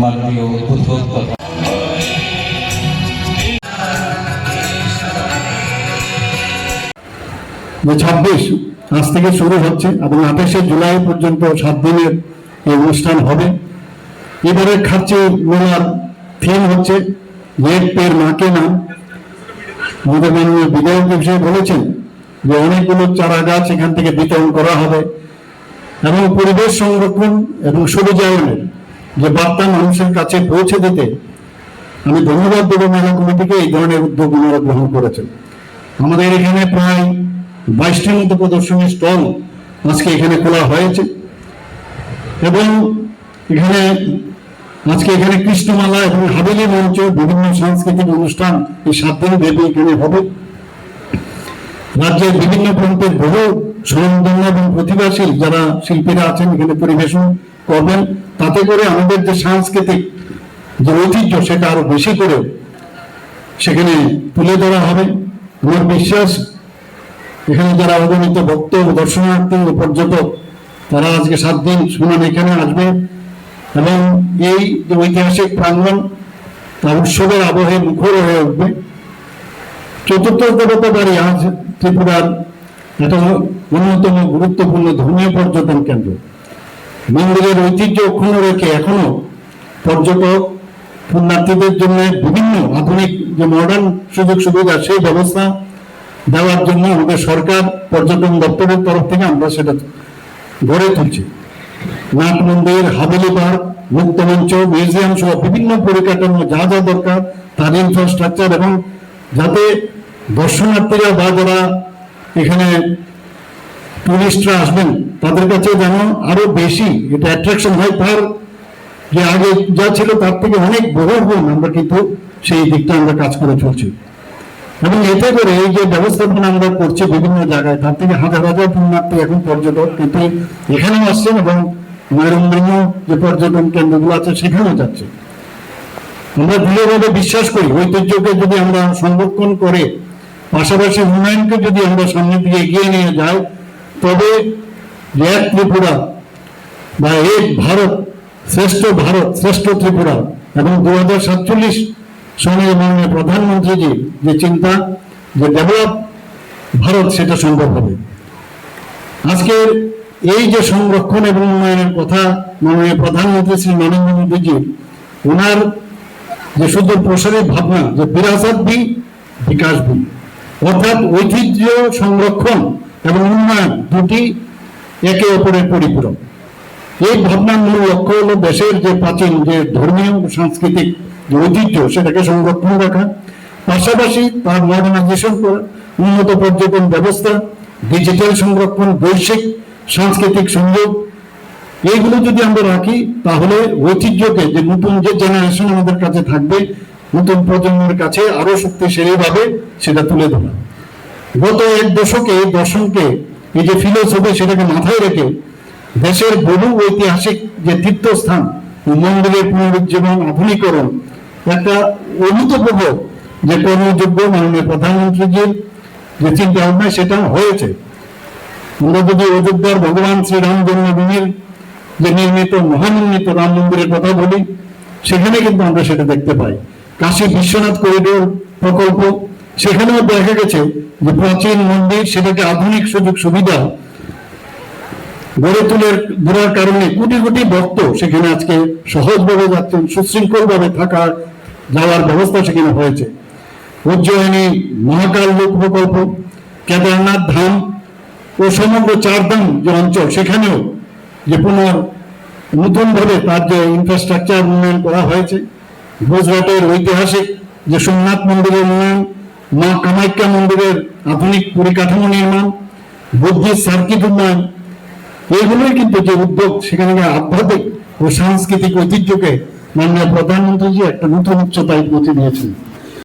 মাননীয় উদ্বোধক তথা যে 26 আজ থেকে শুরু হচ্ছে এবং 28শে জুলাই পর্যন্ত 7 দিনের এই অনুষ্ঠান হবে। এবারে খাচ্ছি মেলার থিম হচ্ছে এক পের মাকে নাম। আমাদের মাননীয় বিধায়ক বিষয়ে বলেছেন যে অনেকগুলো চারা গাছ এখান থেকে বিতরণ করা হবে এবং পরিবেশ সংরক্ষণ এবং সবুজায়নের যে বার্তা মানুষের কাছে পৌঁছে দিতে আমি ধন্যবাদ দেব মেলা কমিটিকে। এই ধরনের উদ্যোগ ওনারা গ্রহণ করেছেন। আমাদের এখানে প্রায় 22টির মতো প্রদর্শনী স্টল আজকে এখানে খোলা হয়েছে এবং আজকে এখানে কৃষ্ণমালা এবং হাবেলি মঞ্চ বিভিন্ন সাংস্কৃতিক অনুষ্ঠান এই 7 দিন ব্যাপী এখানে হবে। রাজ্যের বিভিন্ন প্রান্তের বহু স্বনামধন্য এবং প্রতিভাশীল যারা শিল্পীরা আছেন এখানে পরিবেশন করবেন। তাতে করে আমাদের যে সাংস্কৃতিক যে ঐতিহ্য সেটা আরো বেশি করে সেখানে তুলে ধরা হবে। আমার বিশ্বাস এখানে যারা অগণিত ভক্ত দর্শনার্থী ও পর্যটক তারা আজকে 7 দিন শুনান এখানে আসবে এবং এই যে ঐতিহাসিক প্রাঙ্গণ তা উৎসবের আবহে মুখর হয়ে উঠবে। চতুর্থ দেবতা বাড়ি আজ ত্রিপুরার একটা অন্যতম গুরুত্বপূর্ণ ধর্মীয় পর্যটন কেন্দ্র। মন্দিরের ঐতিহ্য অক্ষুণ্ণ রেখে এখনো পর্যটক পুণ্যার্থীদের জন্য বিভিন্ন আধুনিক যে মডার্ন সুযোগ সুবিধা সেই ব্যবস্থা দেওয়ার জন্য আমাদের সরকার পর্যটন দপ্তরের তরফ থেকে আমরা সেটা গড়ে তুলছি। নাট মন্দির, হাবেলি পার্ক, মুক্তমঞ্চ, মিউজিয়াম সহ বিভিন্ন পরিকাঠামো যা যা দরকার তার ইনফ্রাস্ট্রাকচার এবং যাতে দর্শনার্থীরা বা যারা এখানে টুরিস্টরা আসবেন তাদের কাছে যেন আরো বেশি এটা অ্যাট্রাকশন হয়, তার যে আগে যা ছিল তার থেকে অনেক বহু গুণ আমরা কিন্তু সেই দিকটা আমরা কাজ করে চলছি এবং এতে করে এই যে ব্যবস্থাপনা আমরা করছি বিভিন্ন জায়গায় তার থেকে হাজার হাজার পুণ্যার্থী এখন পর্যটক কিন্তু এখানেও আসছেন এবং আমাদের অন্যান্য যে পর্যটন কেন্দ্রগুলো আছে সেখানেও যাচ্ছে। আমরা দৃঢ়ভাবে বিশ্বাস করি ঐতিহ্যকে যদি আমরা সংরক্ষণ করে পাশাপাশি উন্নয়নকে যদি আমরা সামনের দিকে এগিয়ে নিয়ে যাই তবে এক ত্রিপুরা বা এক ভারত শ্রেষ্ঠ ত্রিপুরা এবং 2047 সনে মাননীয় প্রধানমন্ত্রীজি যে চিন্তা যে ডেভেলপ ভারত সেটা সম্ভব হবে। আজকের এই যে সংরক্ষণ এবং উন্নয়নের কথা মাননীয় প্রধানমন্ত্রী শ্রী নরেন্দ্র মোদীজি ওনার যে সুদূর প্রসারী ভাবনা যে বিরাসত বি বিকাশ বি অর্থাৎ ঐতিহ্য সংরক্ষণ এবং উন্নয়ন দুটি একে অপরের পরিপূরক। এই ভাবনার মূল লক্ষ্য হলো দেশের যে প্রাচীন যে ধর্মীয় সাংস্কৃতিক যে ঐতিহ্য সেটাকে সংরক্ষণ রাখা, পাশাপাশি তার মডার্নাইজেশন করা, উন্নত পর্যটন ব্যবস্থা, ডিজিটাল সংরক্ষণ, বৈশ্বিক সাংস্কৃতিক সংযোগ এইগুলো যদি আমরা রাখি তাহলে ঐতিহ্যকে যে নতুন যে জেনারেশন আমাদের কাছে থাকবে নতুন প্রজন্মের কাছে আরো শক্তিশালী ভাবে সেটা তুলে ধরা। গত 1 দশকে দর্শনকে এই যে ফিলোসফি সেটাকে মাথায় রেখে দেশের বহু ঐতিহাসিক যে তীর্থস্থান মন্দিরের পুনরুজ্জীবন আধুনিকরণ একটা অভূতপূর্ব যে কর্মযোগ্য মাননীয় প্রধানমন্ত্রীজির যে চিন্তা ভাবনা সেটা হয়েছে। আমরা যদি অযোধ্যার ভগবান শ্রীরাম জন্মভূমির যে নির্মিত মহানির্মিত রাম মন্দিরের কথা বলি সেখানে কিন্তু আমরা সেটা দেখতে পাই। কাশী বিশ্বনাথ করিডোর প্রকল্প সেখানেও দেখা গেছে যে প্রাচীন মন্দির সেটাকে আধুনিক সুযোগ সুবিধা গড়ে তোলার কারণে কোটি কোটি ভক্ত সেখানে আজকে সহজভাবে যাচ্ছেন, সুশৃঙ্খল ভাবে থাকা যাওয়ার ব্যবস্থা সেখানে হয়েছে। উজ্জয়িনী মহাকাল লোক প্রকল্প, কেদারনাথ ধাম ও সমগ্র 4 ধাম যে অঞ্চল সেখানেও যে নতুন ভাবে তার যে ইনফ্রাস্ট্রাকচার উন্নয়ন করা হয়েছে। গুজরাটের ঐতিহাসিক যে সোমনাথ মন্দিরের উন্নয়ন, মা কামাখ্যা মন্দিরের আধুনিক পরিকাঠামো নির্মাণ, বুদ্ধিস্ট সার্কিট উন্নয়ন এইগুলোই কিন্তু যে উদ্যোগ সেখানে আধ্যাত্মিক ও সাংস্কৃতিক ঐতিহ্যকে মাননীয় প্রধানমন্ত্রীজি একটা নতুন উচ্চতায় পৌঁছে দিয়েছেন।